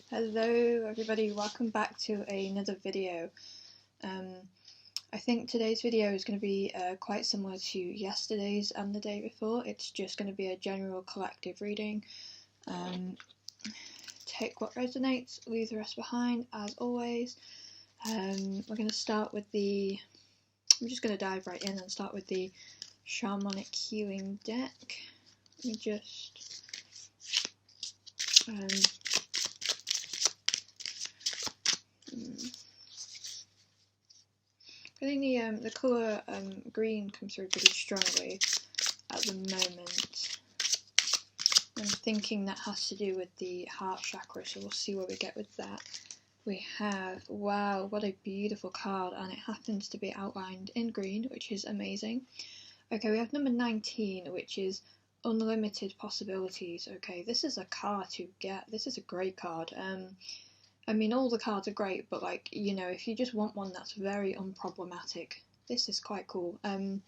Hello everybody, welcome back to another video. I think today's video is going to be quite similar to yesterday's and the day before. It's just going to be a general collective reading. Take what resonates, leave the rest behind as always. We're going to start with I'm just going to dive right in and start with the Shamanic Healing deck. Let me just I think the colour green comes through pretty strongly at the moment. I'm thinking that has to do with the heart chakra, so we'll see where we get with that. We have, wow, what a beautiful card, and it happens to be outlined in green, which is amazing. Okay, we have number 19, which is unlimited possibilities. Okay, this is a card to get. This is a great card. I mean, all the cards are great, but like, you know, if you just want one that's very unproblematic, this is quite cool. So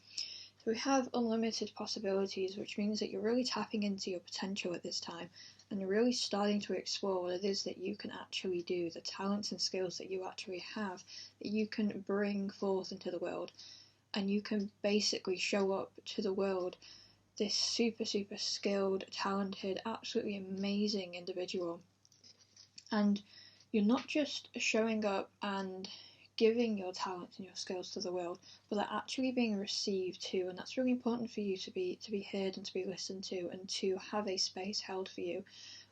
we have unlimited possibilities, which means that you're really tapping into your potential at this time, and you're really starting to explore what it is that you can actually do, the talents and skills that you actually have, that you can bring forth into the world, and you can basically show up to the world this super skilled, talented, absolutely amazing individual. And you're not just showing up and giving your talents and your skills to the world, but they're actually being received too, and that's really important for you to be heard and to be listened to, and to have a space held for you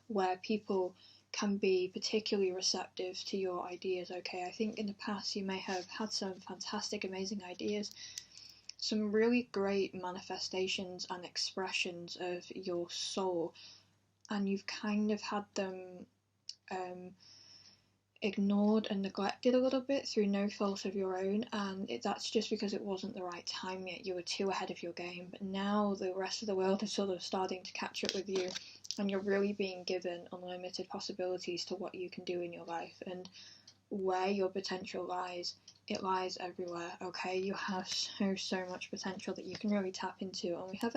where people can be particularly receptive to your ideas. Okay, I think in the past you may have had some fantastic, amazing ideas, some really great manifestations and expressions of your soul, and you've kind of had them ignored and neglected a little bit through no fault of your own, and that's just because it wasn't the right time yet. You were too ahead of your game, but now the rest of the world is sort of starting to catch up with you, and you're really being given unlimited possibilities to what you can do in your life, and where your potential lies. It lies everywhere. Okay, you have so much potential that you can really tap into. And we have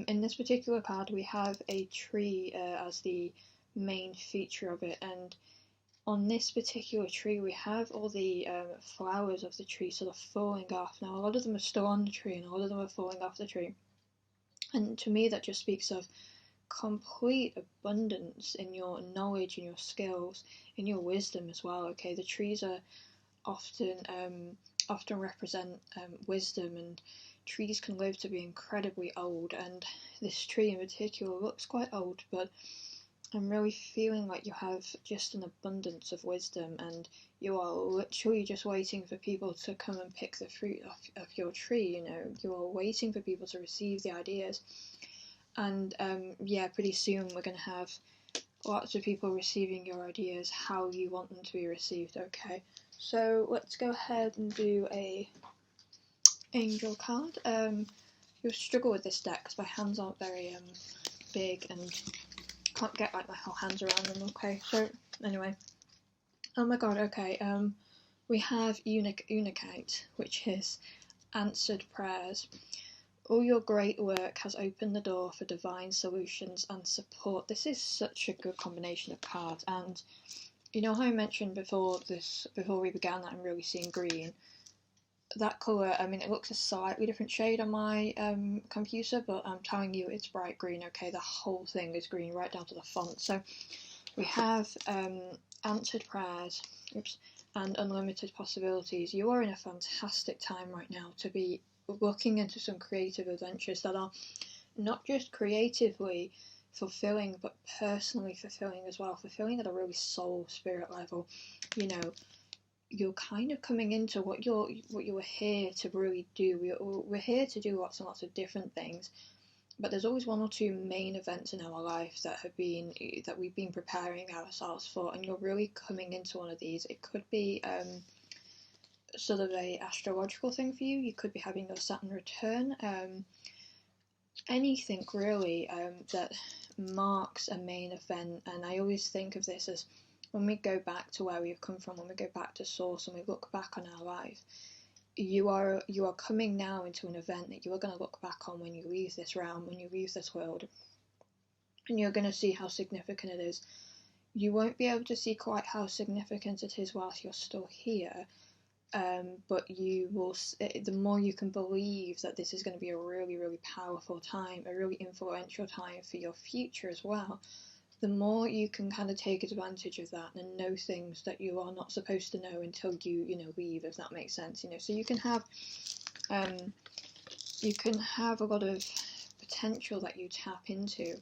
in this particular card we have a tree as the main feature of it, and on this particular tree we have all the flowers of the tree sort of falling off. Now a lot of them are still on the tree and a lot of them are falling off the tree, and to me that just speaks of complete abundance in your knowledge, in your skills, in your wisdom as well. Okay, the trees are often represent wisdom, and trees can live to be incredibly old, and this tree in particular looks quite old, but I'm really feeling like you have just an abundance of wisdom, and you are literally just waiting for people to come and pick the fruit of your tree. You know, you are waiting for people to receive the ideas, and yeah, pretty soon we're going to have lots of people receiving your ideas how you want them to be received. Okay, so let's go ahead and do a angel card. You'll struggle with this deck because my hands aren't very big and can't get like my whole hands around them. Okay, so anyway, oh my god, okay, we have Unicate, which is answered prayers. All your great work has opened the door for divine solutions and support. This is such a good combination of cards, and you know how I mentioned before we began that I'm really seeing green. That colour, I mean, it looks a slightly different shade on my computer, but I'm telling you it's bright green. Okay, the whole thing is green right down to the font. So we have answered prayers, and unlimited possibilities. You are in a fantastic time right now to be looking into some creative adventures that are not just creatively fulfilling, but personally fulfilling as well. Fulfilling at a really soul spirit level. You know, you're kind of coming into what you were here to really do. We're here to do lots and lots of different things, but there's always one or two main events in our life that we've been preparing ourselves for, and you're really coming into one of these. It could be sort of a astrological thing for you. You could be having your Saturn return. Anything really that marks a main event, and I always think of this as when we go back to where we've come from, when we go back to source and we look back on our life, you are coming now into an event that you are going to look back on when you leave this realm, when you leave this world, and you're going to see how significant it is. you won't be able to see quite how significant it is whilst you're still here. But you will, the more you can believe that this is going to be a really, really powerful time, a really influential time for your future as well, the more you can kind of take advantage of that and know things that you are not supposed to know until you leave, if that makes sense. So you can have a lot of potential that you tap into.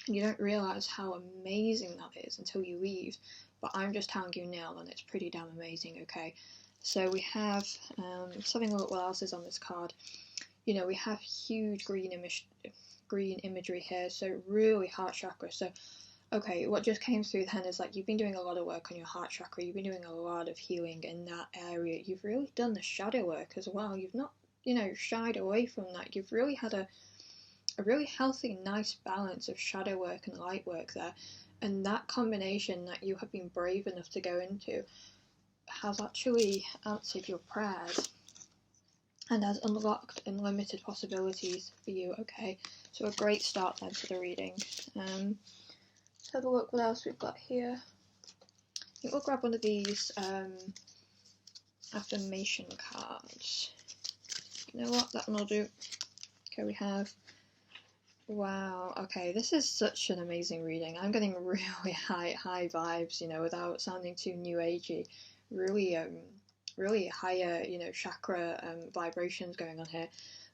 You don't realise how amazing that is until you leave, but I'm just telling you now, and it's pretty damn amazing, okay? So we have, let's have a look what else is on this card. We have huge green imagery here, so really heart chakra. So, okay, what just came through then is like you've been doing a lot of work on your heart chakra, you've been doing a lot of healing in that area, you've really done the shadow work as well, you've not, shied away from that, you've really had a really healthy, nice balance of shadow work and light work there, and that combination that you have been brave enough to go into has actually answered your prayers and has unlocked unlimited possibilities for you. Okay, so a great start then to the reading. Let's have a look what else we've got here. I think we'll grab one of these affirmation cards. You know what, that one will do. Okay, we have, wow, okay, this is such an amazing reading. I'm getting really high vibes, without sounding too new agey. Really higher, chakra vibrations going on here.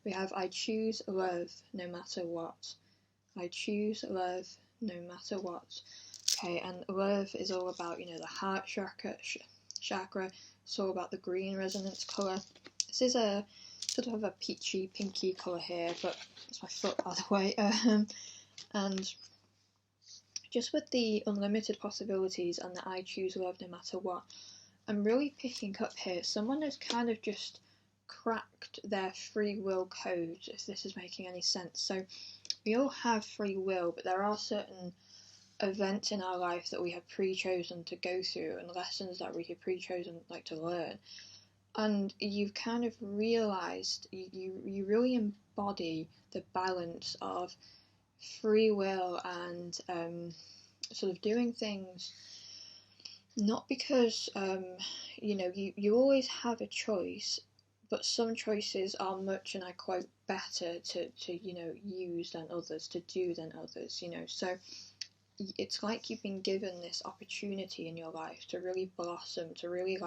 We have, I choose love no matter what. I choose love no matter what. Okay, and love is all about, the heart chakra. It's all about the green resonance colour. This is a sort of a peachy, pinky colour here, but it's my foot, by the way. And just with the unlimited possibilities and the I choose love no matter what, I'm really picking up here someone has kind of just cracked their free will code, if this is making any sense. So we all have free will, but there are certain events in our life that we have pre-chosen to go through and lessons that we have pre-chosen to learn. And you've kind of realised, you really embody the balance of free will and sort of doing things not because, you always have a choice, but some choices are much, and I quote, better to use than others, to do than others, So it's like you've been given this opportunity in your life to really blossom, to really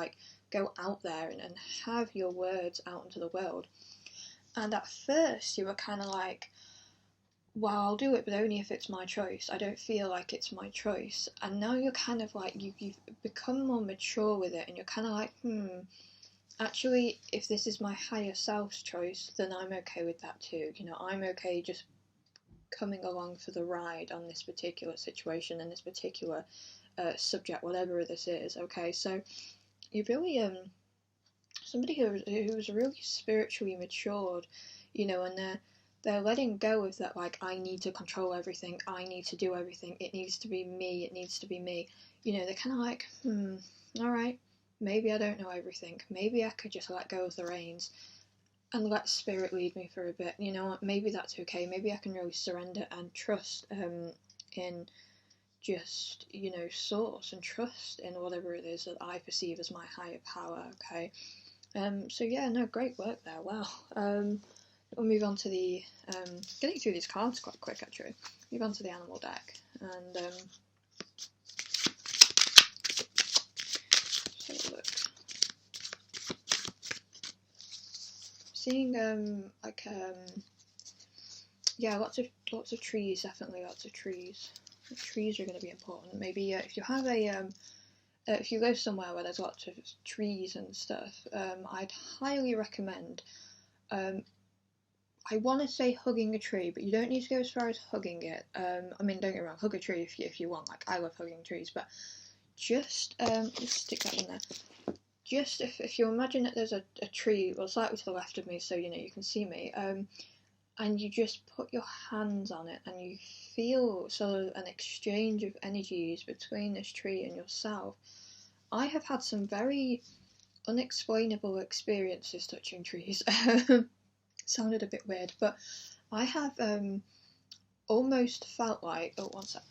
go out there and have your words out into the world. And at first you were kind of like, well, I'll do it, but only if it's my choice. I don't feel like it's my choice. And now you're kind of like, you've become more mature with it, and you're kind of like, actually, if this is my higher self's choice, then I'm okay with that too. I'm okay just coming along for the ride on this particular situation and this particular subject, whatever this is. Okay, so you're really somebody who's really spiritually matured, and they're letting go of that, I need to control everything, I need to do everything, it needs to be me, they're kind of like, alright, maybe I don't know everything, maybe I could just let go of the reins and let spirit lead me for a bit, maybe that's okay, maybe I can really surrender and trust in just, source, and trust in whatever it is that I perceive as my higher power, okay? So yeah, no, great work there, wow. We'll move on to the, getting through these cards quite quick actually, move on to the animal deck, and let's have a look. Seeing, yeah, lots of trees, definitely lots of trees. The trees are going to be important. Maybe if you have if you live somewhere where there's lots of trees and stuff, I'd highly recommend, I want to say hugging a tree, but you don't need to go as far as hugging it. I mean, don't get me wrong, hug a tree if you want. I love hugging trees, but just let's stick that in there. Just if you imagine that there's a tree, well, slightly to the left of me, so you can see me. And you just put your hands on it, and you feel sort of an exchange of energies between this tree and yourself. I have had some very unexplainable experiences touching trees. Sounded a bit weird, but I have almost felt like, oh, one sec.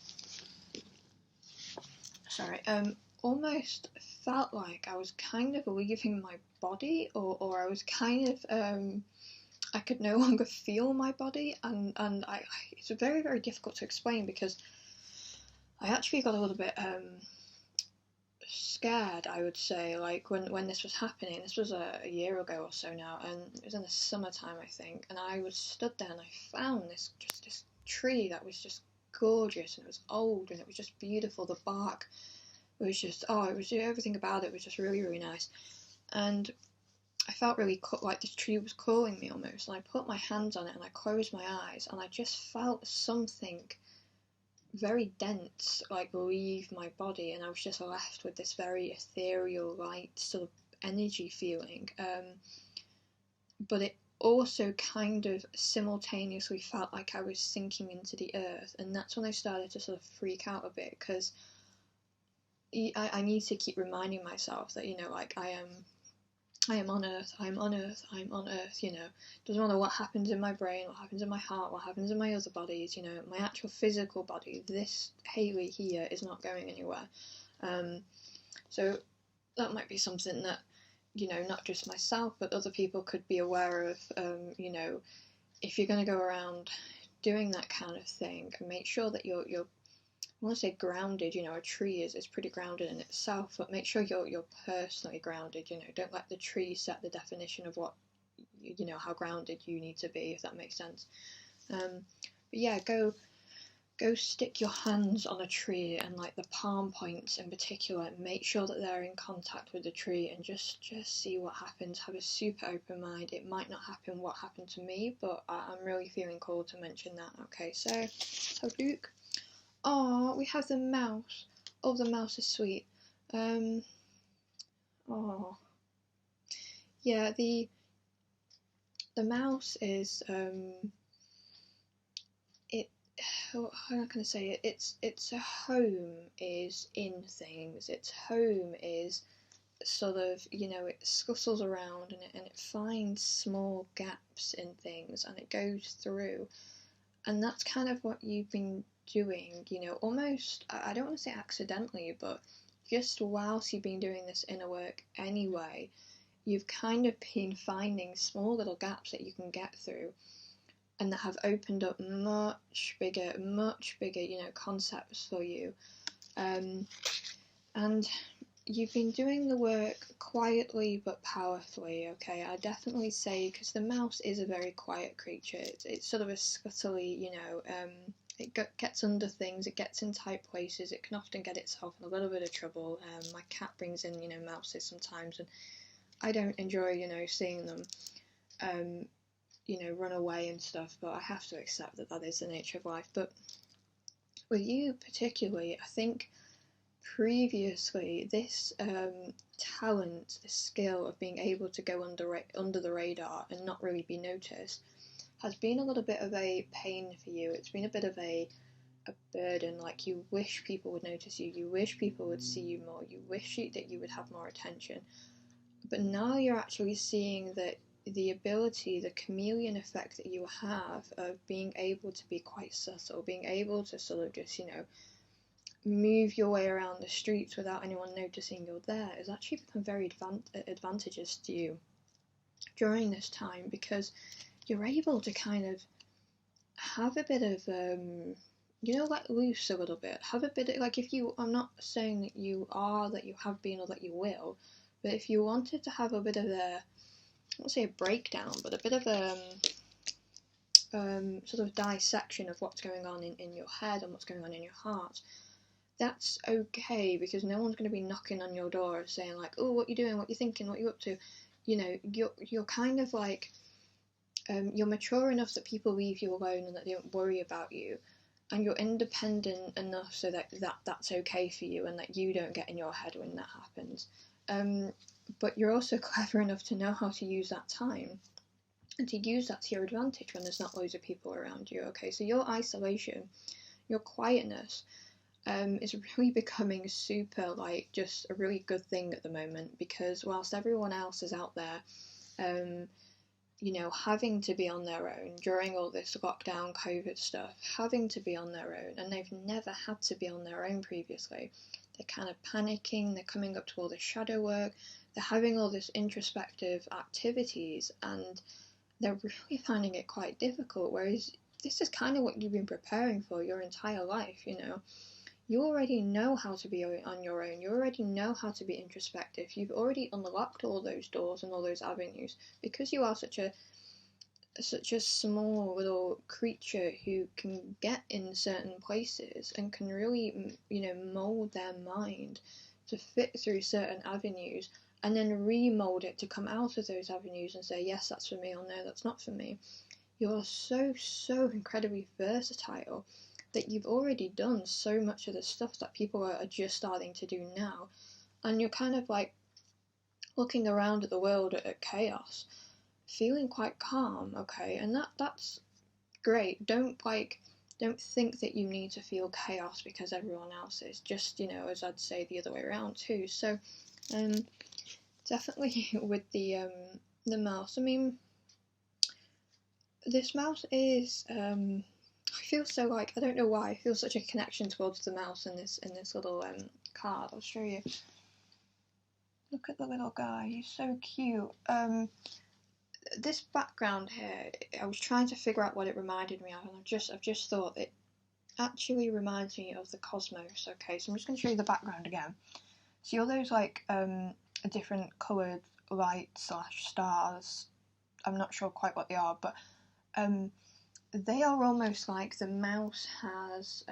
almost felt like I was kind of leaving my body, or I was kind of, I could no longer feel my body, and it's very, very difficult to explain, because I actually got a little bit scared, I would say, like when this was happening. This was a year ago or so now, and it was in the summertime, I think, and I was stood there and I found this tree that was just gorgeous, and it was old and it was just beautiful. The bark was just, it was, everything about it was just really, really nice, and I felt really like this tree was calling me almost, and I put my hands on it and I closed my eyes, and I just felt something very dense like leave my body, and I was just left with this very ethereal, light sort of energy feeling, but it also kind of simultaneously felt like I was sinking into the earth, and that's when I started to sort of freak out a bit, because I need to keep reminding myself that, like, I am on earth, I'm on earth, I'm on earth, doesn't matter what happens in my brain, what happens in my heart, what happens in my other bodies, my actual physical body, this Hayley here is not going anywhere. So that might be something that, not just myself, but other people could be aware of, if you're going to go around doing that kind of thing, and make sure that you're I want to say grounded, a tree is pretty grounded in itself, but make sure you're personally grounded, don't let the tree set the definition of what, how grounded you need to be, if that makes sense. But yeah, go stick your hands on a tree, and like the palm points in particular, make sure that they're in contact with the tree, and just see what happens. Have a super open mind. It might not happen what happened to me, but I'm really feeling called to mention that. Okay, so Luke. Oh, we have the mouse. Oh, the mouse is sweet. Oh, yeah. The mouse is it. How can I say it? Its home is in things. Its home is sort of, it scuttles around, and it finds small gaps in things, and it goes through, and that's kind of what you've been doing, almost, I don't want to say accidentally, but just whilst you've been doing this inner work anyway, you've kind of been finding small little gaps that you can get through, and that have opened up much bigger, concepts for you. And you've been doing the work quietly but powerfully, okay? I definitely say, because the mouse is a very quiet creature. It's sort of a scuttly, it gets under things, it gets in tight places, it can often get itself in a little bit of trouble. My cat brings in, mouses sometimes, and I don't enjoy, seeing them, run away and stuff, but I have to accept that is the nature of life. But with you particularly, I think previously this talent, this skill of being able to go under the radar and not really be noticed, has been a little bit of a pain for you. It's been a bit of a burden, like you wish people would notice you, you wish people would see you more, you wish that you would have more attention. But now you're actually seeing that the ability, the chameleon effect that you have of being able to be quite subtle, being able to sort of just, move your way around the streets without anyone noticing you're there, has actually become very advantageous to you during this time, because you're able to kind of have a bit of, let loose a little bit. Have a bit of, like, if you, I'm not saying that you are, that you have been, or that you will, but if you wanted to have a bit of a, I won't say a breakdown, but a bit of a sort of dissection of what's going on in your head and what's going on in your heart, that's okay, because no one's going to be knocking on your door saying like, oh, what you doing, what you thinking, what you up to. You're kind of like, you're mature enough that people leave you alone and that they don't worry about you, and you're independent enough so that's okay for you, and that you don't get in your head when that happens. But you're also clever enough to know how to use that time and to use that to your advantage when there's not loads of people around you. Okay, so your isolation, your quietness, is really becoming super, like, just a really good thing at the moment, because whilst everyone else is out there, having to be on their own during all this lockdown COVID stuff, having to be on their own, and they've never had to be on their own previously. they're kind of panicking, they're coming up to all this shadow work, they're having all this introspective activities, and they're really finding it quite difficult, whereas this is kind of what you've been preparing for your entire life, you know. You already know how to be on your own, you already know how to be introspective, you've already unlocked all those doors and all those avenues, because you are such a small little creature who can get in certain places and can really, you know, mold their mind to fit through certain avenues, and then remold it to come out of those avenues and say, yes, that's for me, or no, that's not for me. You're so incredibly versatile that you've already done so much of the stuff that people are just starting to do now, and you're kind of like looking around at the world at chaos, feeling quite calm, okay, and that's great. Don't think that you need to feel chaos because everyone else is. Just, you know, as I'd say, the other way around too. So, definitely with the mouse. I mean, this mouse is I feel so like, I don't know why, I feel such a connection towards the mouse in this little card. I'll show you. Look at the little guy. He's so cute. This background here, I was trying to figure out what it reminded me of, and I've just thought it actually reminds me of the cosmos. Okay, so I'm just going to show you the background again. See all those like different coloured lights / stars. I'm not sure quite what they are, but they are almost like the mouse has.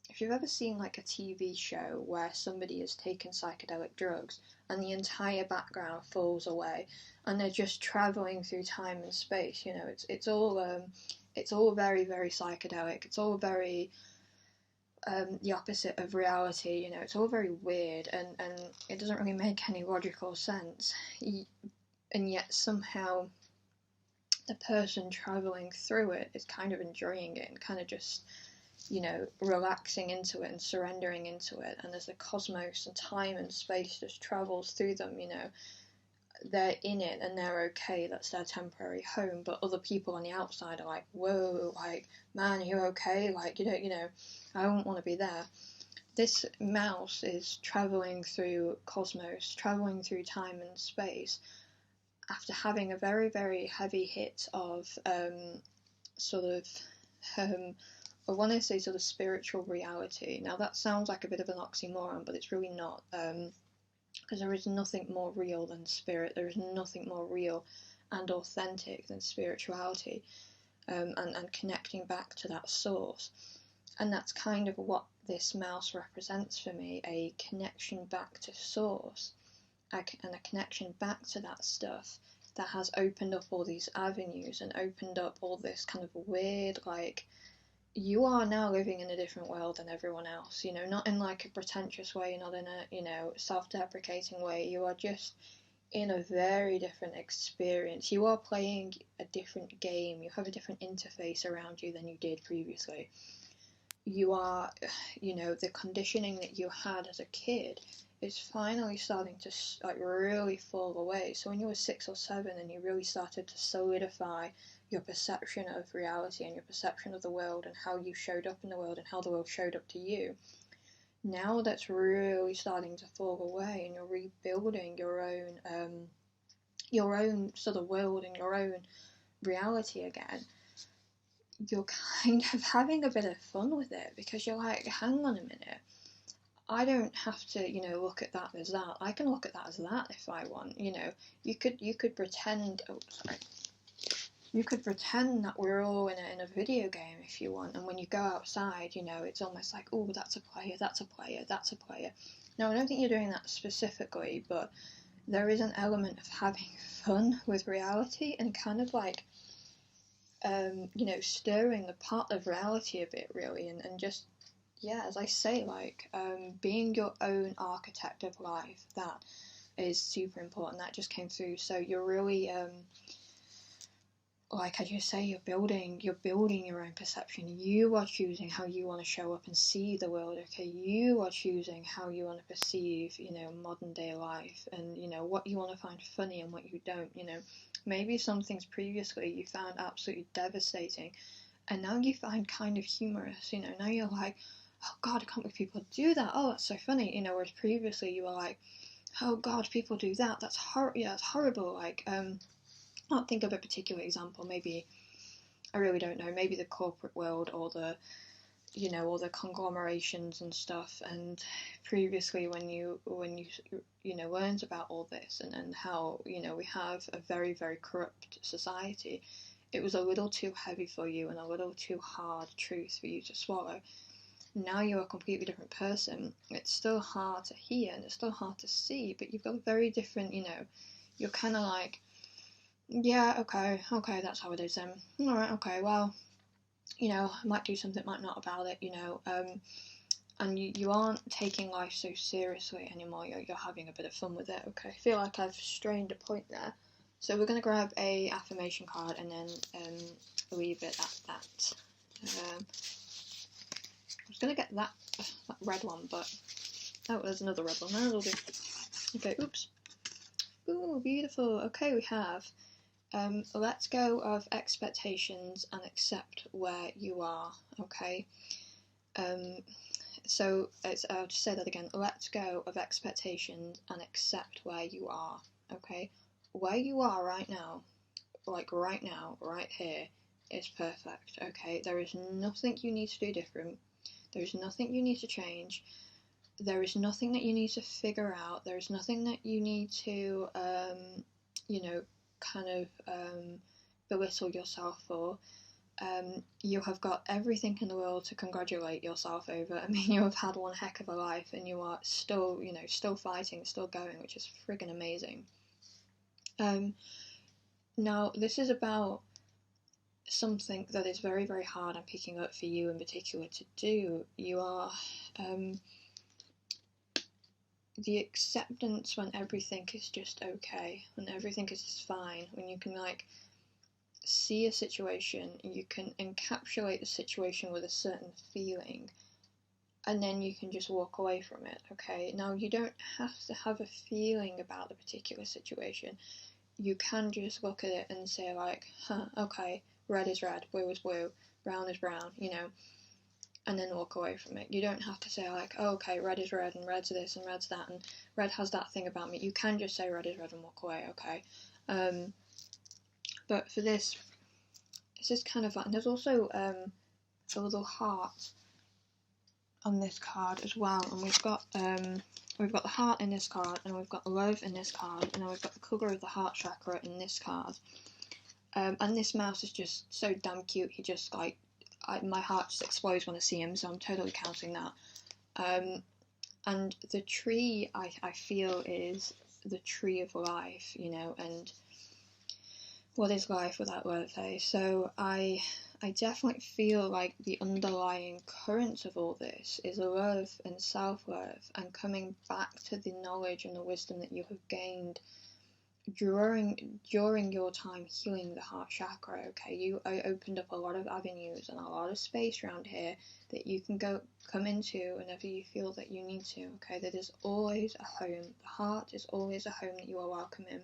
If you've ever seen like a TV show where somebody has taken psychedelic drugs and the entire background falls away and they're just travelling through time and space, you know, it's all very psychedelic. It's all very the opposite of reality, you know. It's all very weird, and it doesn't really make any logical sense. And yet somehow the person travelling through it is kind of enjoying it and kind of just, you know, relaxing into it and surrendering into it. And as the cosmos and time and space just travels through them, you know, they're in it and they're okay, that's their temporary home. But other people on the outside are like, whoa, like, man, are you okay? Like, you know, I wouldn't want to be there. This mouse is travelling through cosmos, travelling through time and space, after having a very heavy hit of sort of I want to say sort of spiritual reality. Now that sounds like a bit of an oxymoron, but it's really not, because there is nothing more real than spirit. There is nothing more real and authentic than spirituality, and connecting back to that source. And that's kind of what this mouse represents for me, a connection back to source, and a connection back to that stuff that has opened up all these avenues and opened up all this kind of weird, like, you are now living in a different world than everyone else, you know, not in like a pretentious way, not in a, you know, self-deprecating way. You are just in a very different experience. You are playing a different game. You have a different interface around you than you did previously. You are, you know, the conditioning that you had as a kid is finally starting to like really fall away. So when you were 6 or 7 and you really started to solidify your perception of reality and your perception of the world and how you showed up in the world and how the world showed up to you, now that's really starting to fall away and you're rebuilding your own sort of world and your own reality again. You're kind of having a bit of fun with it, because you're like, hang on a minute, I don't have to, you know, look at that as that. I can look at that as that if I want. You know, you could pretend. Oh, sorry. You could pretend that we're all in a video game if you want, and when you go outside, you know, it's almost like, oh, that's a player, that's a player, that's a player. No, I don't think you're doing that specifically, but there is an element of having fun with reality and kind of like, you know, stirring the pot of reality a bit, really, and just, yeah, as I say, like, being your own architect of life, that is super important. That just came through. So you're really, like I just say, you're building your own perception. You are choosing how you want to show up and see the world, okay? You are choosing how you want to perceive, you know, modern day life, and, you know, what you want to find funny and what you don't, you know. Maybe some things previously you found absolutely devastating, and now you find kind of humorous, you know. Now you're like, oh God, I can't believe people do that. Oh, that's so funny. You know, whereas previously you were like, oh God, people do that. That's that's horrible. Like, I can't think of a particular example. Maybe, I really don't know. Maybe the corporate world, or the, you know, all the conglomerations and stuff. And previously, when you you know, learned about all this, and how, you know, we have a very, very corrupt society, it was a little too heavy for you and a little too hard truth for you to swallow. Now you're a completely different person. It's still hard to hear and it's still hard to see, but you've got a very different, you know, you're kind of like, yeah, okay, that's how it is then. Alright, okay, well, you know, I might do something, might not about it, you know, and you aren't taking life so seriously anymore. You're having a bit of fun with it. Okay, I feel like I've strained a point there. So we're going to grab a affirmation card and then leave it at that. I was going to get that red one, but oh, there's another red one. That'll do. Okay, oops. Ooh, beautiful. Okay, we have let go of expectations and accept where you are. Okay. So I'll just say that again. Let go of expectations and accept where you are. Okay, where you are right now, like right now, right here, is perfect. Okay, there is nothing you need to do different. There is nothing you need to change. There is nothing that you need to figure out. There is nothing that you need to, you know, kind of belittle yourself for. You have got everything in the world to congratulate yourself over. I mean, you have had one heck of a life, and you are still, you know, still fighting, still going, which is friggin' amazing. Now, this is about something that is very, very hard I'm picking up for you in particular to do. You are, the acceptance when everything is just okay, when everything is just fine, when you can, like, see a situation, you can encapsulate the situation with a certain feeling, and then you can just walk away from it. Okay, now you don't have to have a feeling about the particular situation. You can just look at it and say, like, huh, okay, red is red, blue is blue, brown is brown, you know, and then walk away from it. You don't have to say, like, oh, okay, red is red and red's this and red's that and red has that thing about me. You can just say red is red and walk away. Okay. But for this, it's just kind of like, and there's also a little heart on this card as well, and we've got the heart in this card, and we've got love in this card, and then we've got the colour of the heart chakra in this card. And this mouse is just so damn cute. He just, like, my heart just explodes when I see him, so I'm totally counting that. And the tree, I feel, is the tree of life, you know, and what is life without love, eh? So I definitely feel like the underlying current of all this is love and self-love, and coming back to the knowledge and the wisdom that you have gained during your time healing the heart chakra. Okay, you opened up a lot of avenues and a lot of space around here that you can come into whenever you feel that you need to. Okay, that is always a home. The heart is always a home that you are welcome in,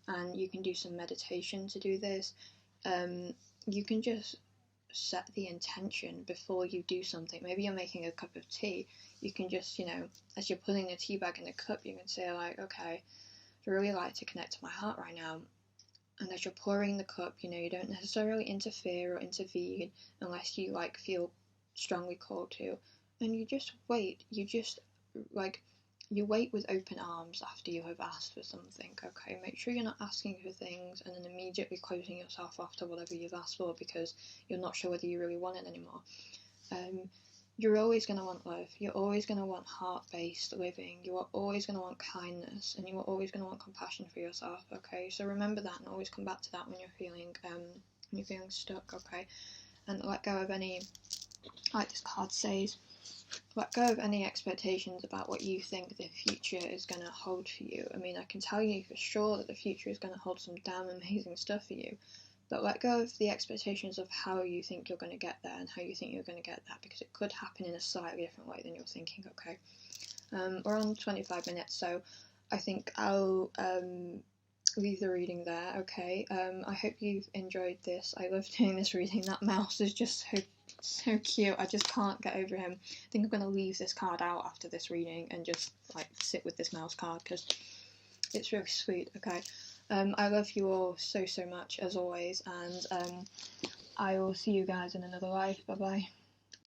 and you can do some meditation to do this. You can just set the intention before you do something. Maybe you're making a cup of tea. You can just, you know, as you're putting the tea bag in the cup, you can say, like, okay, I'd really like to connect to my heart right now. And as you're pouring the cup, you know, you don't necessarily interfere or intervene unless you, like, feel strongly called to. And you just wait. You just, like, you wait with open arms after you have asked for something. Okay, make sure you're not asking for things and then immediately closing yourself off to whatever you've asked for because you're not sure whether you really want it anymore. You're always going to want love. You're always going to want heart-based living. You are always going to want kindness, and you are always going to want compassion for yourself. Okay, so remember that, and always come back to that when you're feeling stuck. Okay, and let go of any, like this card says, let go of any expectations about what you think the future is going to hold for you. I mean, I can tell you for sure that the future is going to hold some damn amazing stuff for you. But let go of the expectations of how you think you're going to get there and how you think you're going to get that, because it could happen in a slightly different way than you're thinking. Okay, we're on 25 minutes, so I think I'll leave the reading there, okay? I hope you've enjoyed this. I love doing this reading. That mouse is just so cute. I just can't get over him. I think I'm going to leave this card out after this reading and just like sit with this mouse card because it's really sweet, okay? I love you all so much as always, and I will see you guys in another life. Bye bye.